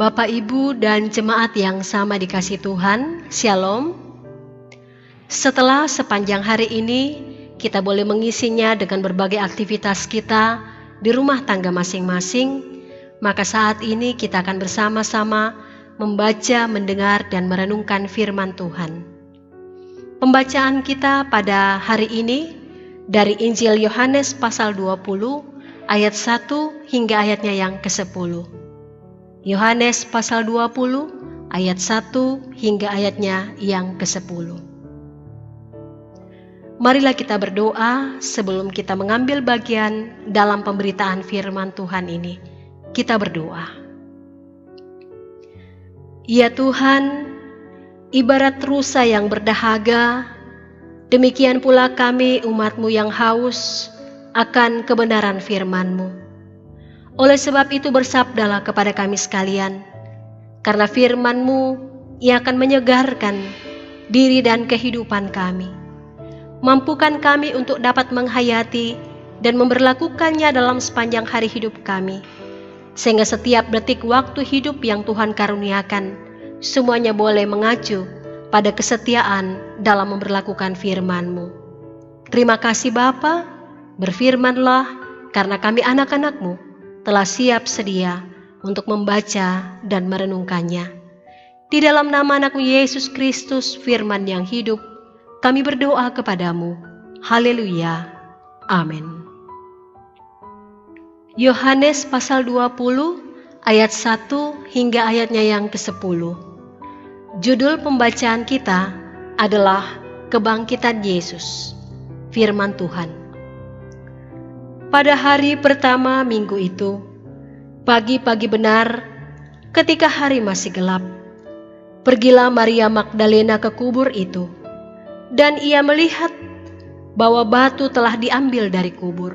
Bapak, Ibu, dan jemaat yang sama dikasihi Tuhan, Shalom. Setelah sepanjang hari ini, kita boleh mengisinya dengan berbagai aktivitas kita di rumah tangga masing-masing, maka saat ini kita akan bersama-sama membaca, mendengar, dan merenungkan firman Tuhan. Pembacaan kita pada hari ini dari Injil Yohanes pasal 20, ayat 1 hingga ayatnya yang ke-10. Yohanes pasal 20 ayat 1 hingga ayatnya yang ke-10. Marilah kita berdoa sebelum kita mengambil bagian dalam pemberitaan firman Tuhan ini. Kita berdoa. Ya Tuhan, ibarat rusa yang berdahaga, demikian pula kami umat-Mu yang haus akan kebenaran firman-Mu. Oleh sebab itu bersabdalah kepada kami sekalian, karena firman-Mu ia akan menyegarkan diri dan kehidupan kami. Mampukan kami untuk dapat menghayati dan memberlakukannya dalam sepanjang hari hidup kami, sehingga setiap detik waktu hidup yang Tuhan karuniakan, semuanya boleh mengacu pada kesetiaan dalam memberlakukan firman-Mu. Terima kasih Bapa, berfirmanlah karena kami anak-anak-Mu telah siap sedia untuk membaca dan merenungkannya. Di dalam nama anak-Mu Yesus Kristus, firman yang hidup, kami berdoa kepadamu. Haleluya. Amin. Yohanes pasal 20 ayat 1 hingga ayatnya yang ke-10. Judul pembacaan kita adalah Kebangkitan Yesus. Firman Tuhan. Pada hari pertama minggu itu, pagi-pagi benar, ketika hari masih gelap, pergilah Maria Magdalena ke kubur itu, dan ia melihat bahwa batu telah diambil dari kubur.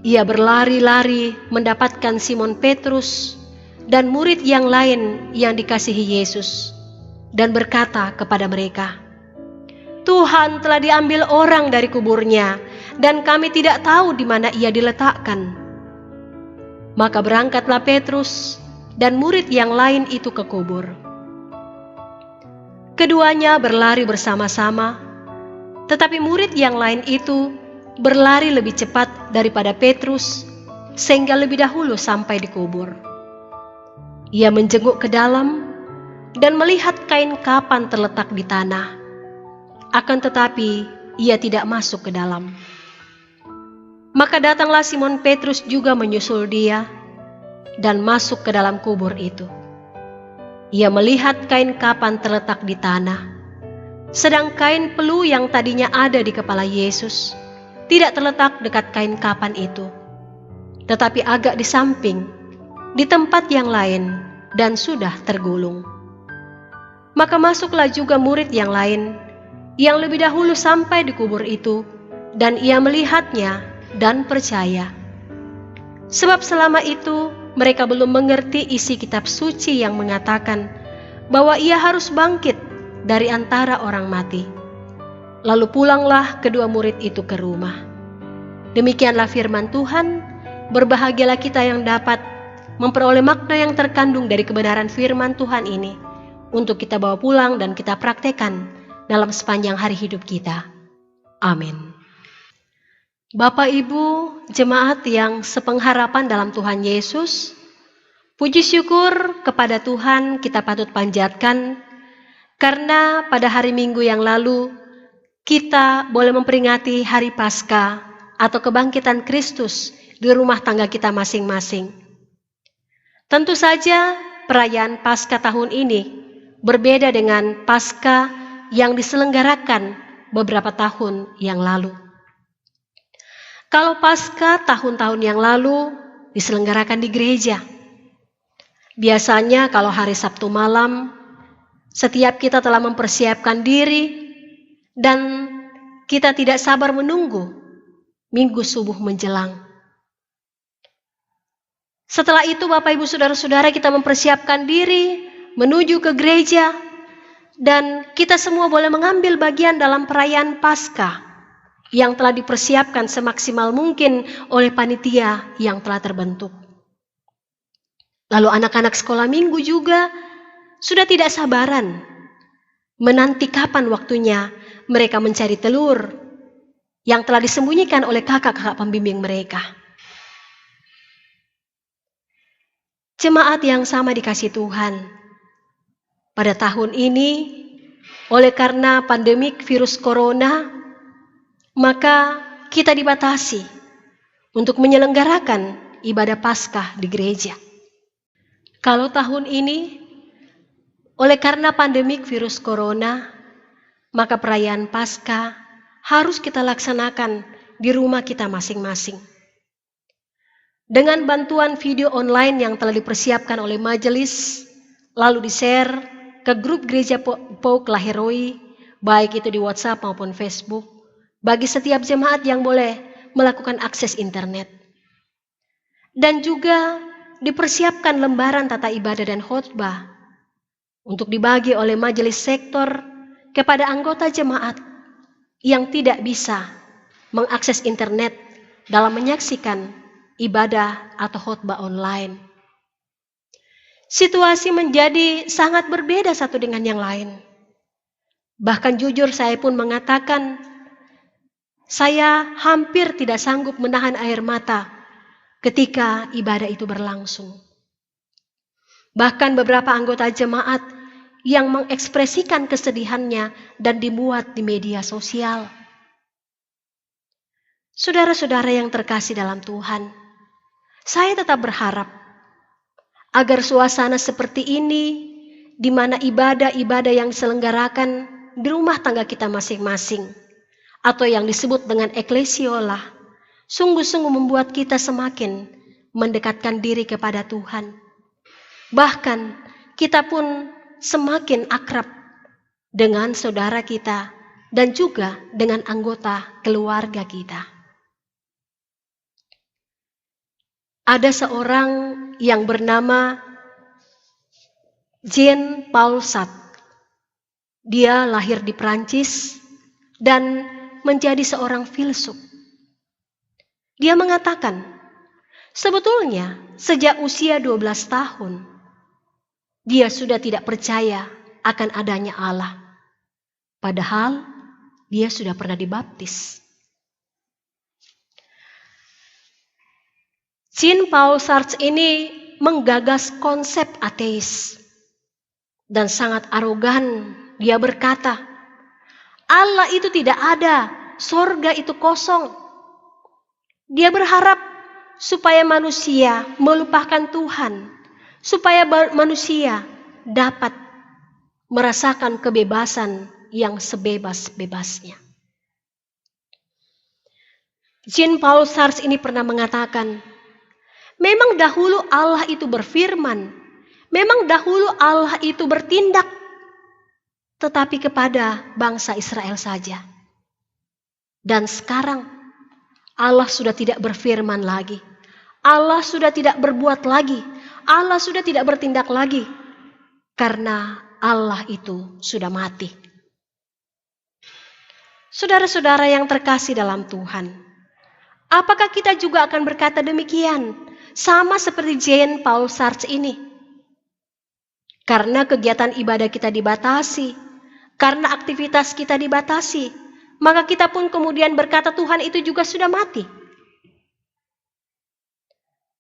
Ia berlari-lari mendapatkan Simon Petrus dan murid yang lain yang dikasihi Yesus, dan berkata kepada mereka, "Tuhan telah diambil orang dari kuburnya, dan kami tidak tahu di mana ia diletakkan." Maka berangkatlah Petrus dan murid yang lain itu ke kubur. Keduanya berlari bersama-sama, tetapi murid yang lain itu berlari lebih cepat daripada Petrus, sehingga lebih dahulu sampai di kubur. Ia menjenguk ke dalam dan melihat kain kapan terletak di tanah. Akan tetapi ia tidak masuk ke dalam. Maka datanglah Simon Petrus juga menyusul dia dan masuk ke dalam kubur itu. Ia melihat kain kapan terletak di tanah, sedang kain pelu yang tadinya ada di kepala Yesus tidak terletak dekat kain kapan itu, tetapi agak di samping, di tempat yang lain, dan sudah tergulung. Maka masuklah juga murid yang lain yang lebih dahulu sampai di kubur itu, dan ia melihatnya dan percaya. Sebab selama itu mereka belum mengerti isi kitab suci yang mengatakan bahwa ia harus bangkit dari antara orang mati. Lalu pulanglah kedua murid itu ke rumah. Demikianlah firman Tuhan. Berbahagialah kita yang dapat memperoleh makna yang terkandung dari kebenaran firman Tuhan ini, untuk kita bawa pulang dan kita praktekkan dalam sepanjang hari hidup kita. Amin. Bapak, Ibu, jemaat yang sepengharapan dalam Tuhan Yesus, puji syukur kepada Tuhan kita patut panjatkan, karena pada hari Minggu yang lalu kita boleh memperingati hari Paskah atau kebangkitan Kristus di rumah tangga kita masing-masing. Tentu saja perayaan Paskah tahun ini berbeda dengan Paskah yang diselenggarakan beberapa tahun yang lalu. Kalau Paskah tahun-tahun yang lalu diselenggarakan di gereja, biasanya kalau hari Sabtu malam, setiap kita telah mempersiapkan diri dan kita tidak sabar menunggu Minggu subuh menjelang. Setelah itu Bapak Ibu Saudara-saudara, kita mempersiapkan diri menuju ke gereja, dan kita semua boleh mengambil bagian dalam perayaan Paskah yang telah dipersiapkan semaksimal mungkin oleh panitia yang telah terbentuk. Lalu anak-anak sekolah minggu juga sudah tidak sabaran menanti kapan waktunya mereka mencari telur yang telah disembunyikan oleh kakak-kakak pembimbing mereka. Jemaat yang sama dikasih Tuhan, pada tahun ini oleh karena pandemik virus corona, maka kita dibatasi untuk menyelenggarakan ibadah Paskah di gereja. Kalau tahun ini, oleh karena pandemik virus corona, maka perayaan Paskah harus kita laksanakan di rumah kita masing-masing. Dengan bantuan video online yang telah dipersiapkan oleh majelis, lalu di-share ke grup gereja Pauk Lahiroi, baik itu di WhatsApp maupun Facebook, bagi setiap jemaat yang boleh melakukan akses internet. Dan juga dipersiapkan lembaran tata ibadah dan khotbah untuk dibagi oleh majelis sektor kepada anggota jemaat yang tidak bisa mengakses internet dalam menyaksikan ibadah atau khotbah online. Situasi menjadi sangat berbeda satu dengan yang lain. Bahkan jujur saya pun mengatakan, saya hampir tidak sanggup menahan air mata ketika ibadah itu berlangsung. Bahkan beberapa anggota jemaat yang mengekspresikan kesedihannya dan dimuat di media sosial. Saudara-saudara yang terkasih dalam Tuhan, saya tetap berharap agar suasana seperti ini, di mana ibadah-ibadah yang diselenggarakan di rumah tangga kita masing-masing, atau yang disebut dengan eklesiola, sungguh-sungguh membuat kita semakin mendekatkan diri kepada Tuhan. Bahkan kita pun semakin akrab dengan saudara kita dan juga dengan anggota keluarga kita. Ada seorang yang bernama Jean-Paul Sartre. Dia lahir di Prancis dan menjadi seorang filsuf. Dia mengatakan, sebetulnya sejak usia 12 tahun, dia sudah tidak percaya akan adanya Allah. Padahal dia sudah pernah dibaptis. Jean-Paul Sartre ini menggagas konsep ateis. Dan sangat arogan, dia berkata, Allah itu tidak ada, sorga itu kosong. Dia berharap supaya manusia melupakan Tuhan, supaya manusia dapat merasakan kebebasan yang sebebas-bebasnya. Jean-Paul Sartre ini pernah mengatakan, memang dahulu Allah itu berfirman, memang dahulu Allah itu bertindak, tetapi kepada bangsa Israel saja. Dan sekarang Allah sudah tidak berfirman lagi. Allah sudah tidak berbuat lagi. Allah sudah tidak bertindak lagi. Karena Allah itu sudah mati. Saudara-saudara yang terkasih dalam Tuhan, apakah kita juga akan berkata demikian? Sama seperti Jean-Paul Sartre ini. Karena kegiatan ibadah kita dibatasi, karena aktivitas kita dibatasi, maka kita pun kemudian berkata Tuhan itu juga sudah mati.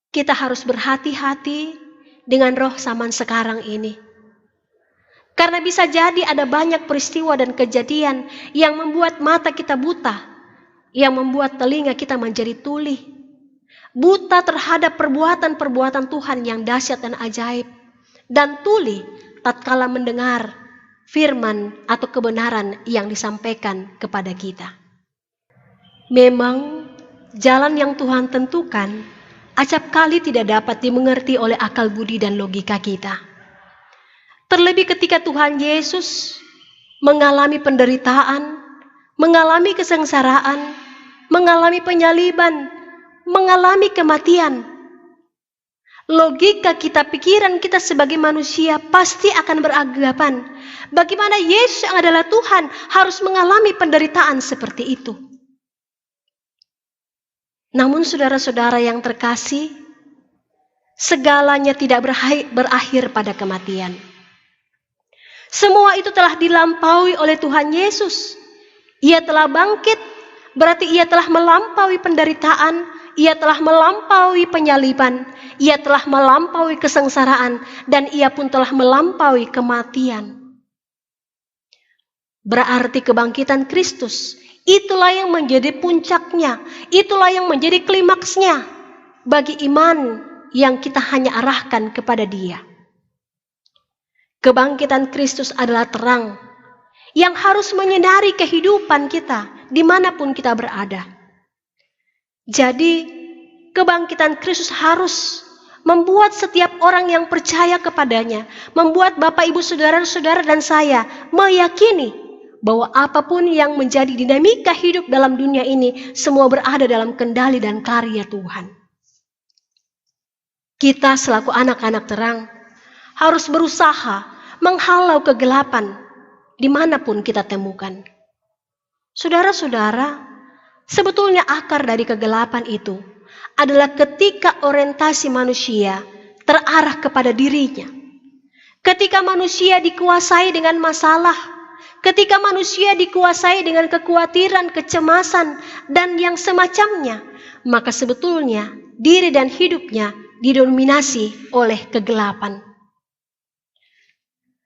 Kita harus berhati-hati dengan roh zaman sekarang ini. Karena bisa jadi ada banyak peristiwa dan kejadian yang membuat mata kita buta, yang membuat telinga kita menjadi tuli, buta terhadap perbuatan-perbuatan Tuhan yang dahsyat dan ajaib, dan tuli tatkala mendengar firman atau kebenaran yang disampaikan kepada kita. Memang jalan yang Tuhan tentukan acap kali tidak dapat dimengerti oleh akal budi dan logika kita. Terlebih ketika Tuhan Yesus mengalami penderitaan, mengalami kesengsaraan, mengalami penyaliban, mengalami kematian. Logika kita, pikiran kita sebagai manusia pasti akan beranggapan, bagaimana Yesus yang adalah Tuhan harus mengalami penderitaan seperti itu. Namun saudara-saudara yang terkasih, segalanya tidak berakhir pada kematian. Semua itu telah dilampaui oleh Tuhan Yesus. Ia telah bangkit, berarti ia telah melampaui penderitaan, ia telah melampaui penyaliban, ia telah melampaui kesengsaraan, dan ia pun telah melampaui kematian. Berarti kebangkitan Kristus, itulah yang menjadi puncaknya, itulah yang menjadi klimaksnya bagi iman yang kita hanya arahkan kepada Dia. Kebangkitan Kristus adalah terang yang harus menyinari kehidupan kita dimanapun kita berada. Jadi, kebangkitan Kristus harus membuat setiap orang yang percaya kepadanya, membuat Bapak, Ibu, Saudara-saudara dan saya meyakini bahwa apapun yang menjadi dinamika hidup dalam dunia ini, semua berada dalam kendali dan karya Tuhan. Kita selaku anak-anak terang harus berusaha menghalau kegelapan dimanapun kita temukan. Saudara-saudara, sebetulnya akar dari kegelapan itu adalah ketika orientasi manusia terarah kepada dirinya. Ketika manusia dikuasai dengan masalah, ketika manusia dikuasai dengan kekhawatiran, kecemasan, dan yang semacamnya, maka sebetulnya diri dan hidupnya didominasi oleh kegelapan.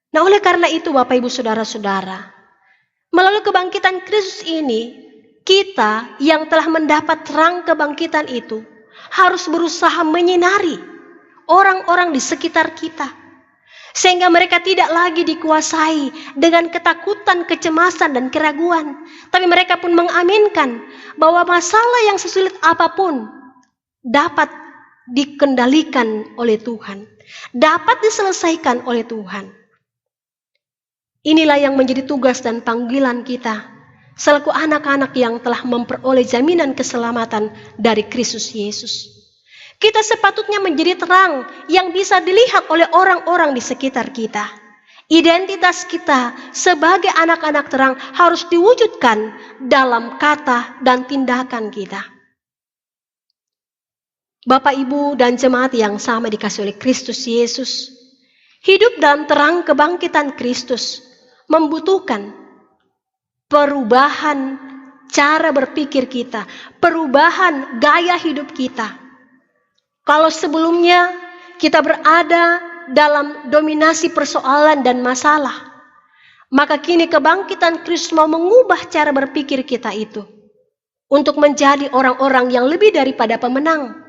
Nah, oleh karena itu Bapak, Ibu, Saudara-saudara, melalui kebangkitan Kristus ini, kita yang telah mendapat terang kebangkitan itu harus berusaha menyinari orang-orang di sekitar kita, sehingga mereka tidak lagi dikuasai dengan ketakutan, kecemasan, dan keraguan. Tapi mereka pun mengaminkan bahwa masalah yang sesulit apapun dapat dikendalikan oleh Tuhan, dapat diselesaikan oleh Tuhan. Inilah yang menjadi tugas dan panggilan kita selaku anak-anak yang telah memperoleh jaminan keselamatan dari Kristus Yesus. Kita sepatutnya menjadi terang yang bisa dilihat oleh orang-orang di sekitar kita. Identitas kita sebagai anak-anak terang harus diwujudkan dalam kata dan tindakan kita. Bapak, Ibu, dan jemaat yang sama dikasihi oleh Kristus Yesus, hidup dalam terang kebangkitan Kristus membutuhkan perubahan cara berpikir kita, perubahan gaya hidup kita. Kalau sebelumnya kita berada dalam dominasi persoalan dan masalah, maka kini kebangkitan Kristus mau mengubah cara berpikir kita itu untuk menjadi orang-orang yang lebih daripada pemenang.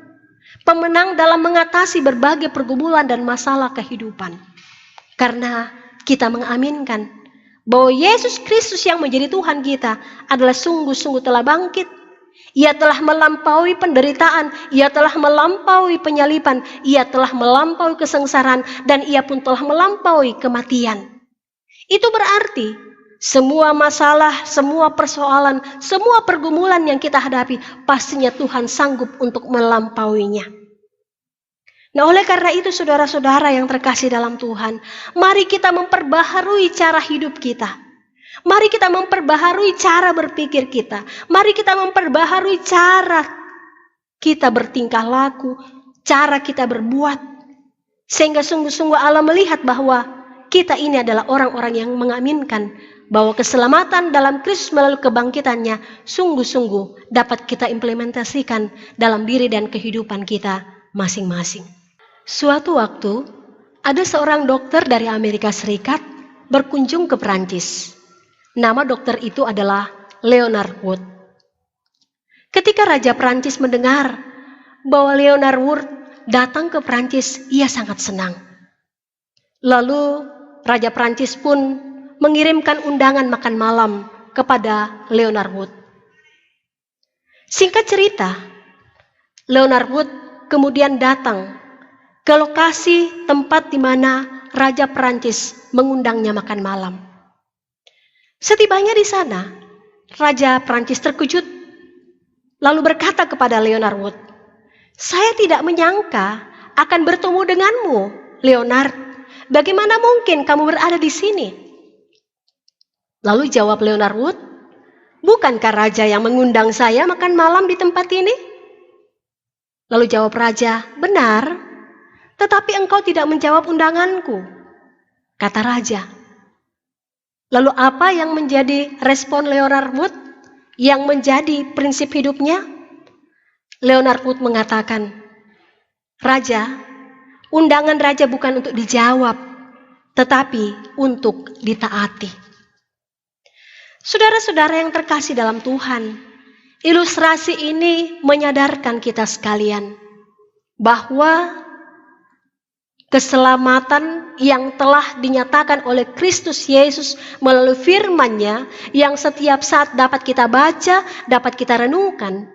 Pemenang dalam mengatasi berbagai pergumulan dan masalah kehidupan. Karena kita mengaminkan bahwa Yesus Kristus yang menjadi Tuhan kita adalah sungguh-sungguh telah bangkit. Ia telah melampaui penderitaan, ia telah melampaui penyaliban, ia telah melampaui kesengsaraan, dan ia pun telah melampaui kematian. Itu berarti semua masalah, semua persoalan, semua pergumulan yang kita hadapi, pastinya Tuhan sanggup untuk melampauinya. Nah, oleh karena itu saudara-saudara yang terkasih dalam Tuhan, mari kita memperbaharui cara hidup kita. Mari kita memperbaharui cara berpikir kita. Mari kita memperbaharui cara kita bertingkah laku, cara kita berbuat. Sehingga sungguh-sungguh Allah melihat bahwa kita ini adalah orang-orang yang mengaminkan bahwa keselamatan dalam Kristus melalui kebangkitannya sungguh-sungguh dapat kita implementasikan dalam diri dan kehidupan kita masing-masing. Suatu waktu, ada seorang dokter dari Amerika Serikat berkunjung ke Perancis. Nama dokter itu adalah Leonard Wood. Ketika Raja Perancis mendengar bahwa Leonard Wood datang ke Perancis, ia sangat senang. Lalu Raja Perancis pun mengirimkan undangan makan malam kepada Leonard Wood. Singkat cerita, Leonard Wood kemudian datang ke lokasi tempat di mana Raja Perancis mengundangnya makan malam. Setibanya di sana, Raja Perancis terkejut, lalu berkata kepada Leonard Wood, "Saya tidak menyangka akan bertemu denganmu, Leonard. Bagaimana mungkin kamu berada di sini?" Lalu jawab Leonard Wood, "Bukankah Raja yang mengundang saya makan malam di tempat ini?" Lalu jawab Raja, "Benar, tetapi engkau tidak menjawab undanganku, kata raja. Lalu apa yang menjadi respon Leonard Wood yang menjadi prinsip hidupnya? Leonard Wood mengatakan, Raja, undangan raja bukan untuk dijawab, tetapi untuk ditaati. Saudara-saudara yang terkasih dalam Tuhan, ilustrasi ini menyadarkan kita sekalian bahwa keselamatan yang telah dinyatakan oleh Kristus Yesus melalui firman-Nya yang setiap saat dapat kita baca, dapat kita renungkan,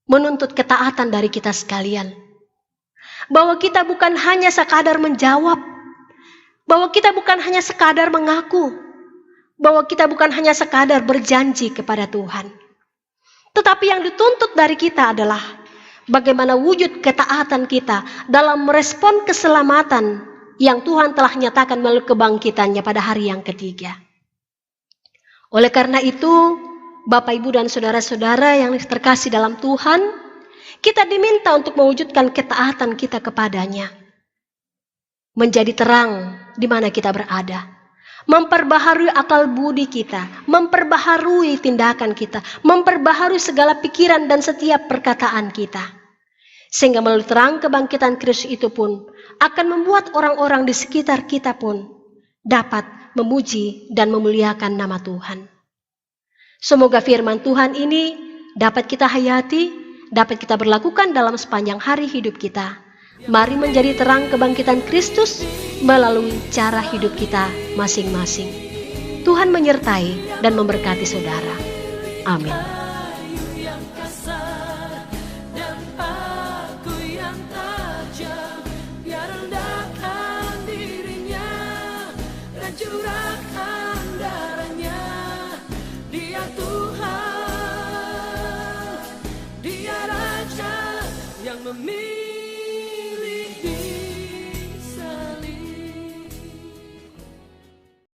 menuntut ketaatan dari kita sekalian. Bahwa kita bukan hanya sekadar menjawab, bahwa kita bukan hanya sekadar mengaku, bahwa kita bukan hanya sekadar berjanji kepada Tuhan. Tetapi yang dituntut dari kita adalah bagaimana wujud ketaatan kita dalam merespon keselamatan yang Tuhan telah nyatakan melalui kebangkitannya pada hari yang ketiga. Oleh karena itu, Bapak, Ibu, dan saudara-saudara yang terkasih dalam Tuhan, kita diminta untuk mewujudkan ketaatan kita kepadanya. Menjadi terang di mana kita berada. Memperbaharui akal budi kita, memperbaharui tindakan kita, memperbaharui segala pikiran dan setiap perkataan kita. Sehingga melalui terang kebangkitan Kristus itu pun akan membuat orang-orang di sekitar kita pun dapat memuji dan memuliakan nama Tuhan. Semoga firman Tuhan ini dapat kita hayati, dapat kita berlakukan dalam sepanjang hari hidup kita. Mari menjadi terang kebangkitan Kristus melalui cara hidup kita masing-masing. Tuhan menyertai dan memberkati saudara. Amin. Curahkan darahnya, Dia Tuhan, Dia Raja yang memilih.